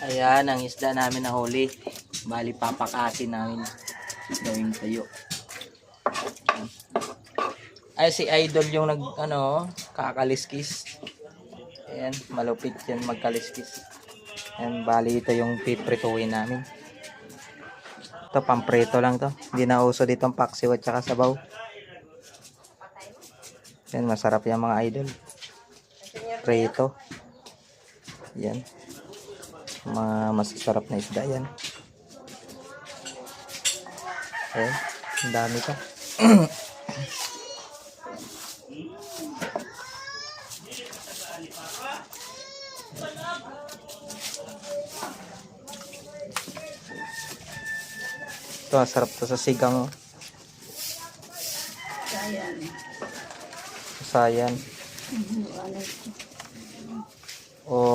Ayan, ang isda namin na huli. Bali, papakasin namin. Gawing tayo. Ay, si Idol yung kakaliskis. Ayan, malupit yan magkaliskis. Ayan, bali ito yung piprituin namin. Ito, pamprito lang to. Hindi na uso dito ang paksiw at saka sabaw. Ayan, masarap yan mga idol. Prito. Ayan. Mga masasarap na isda yan. Ayan, ang dami to. Ito, sarap to sa sigang. Sayan. Sayan. O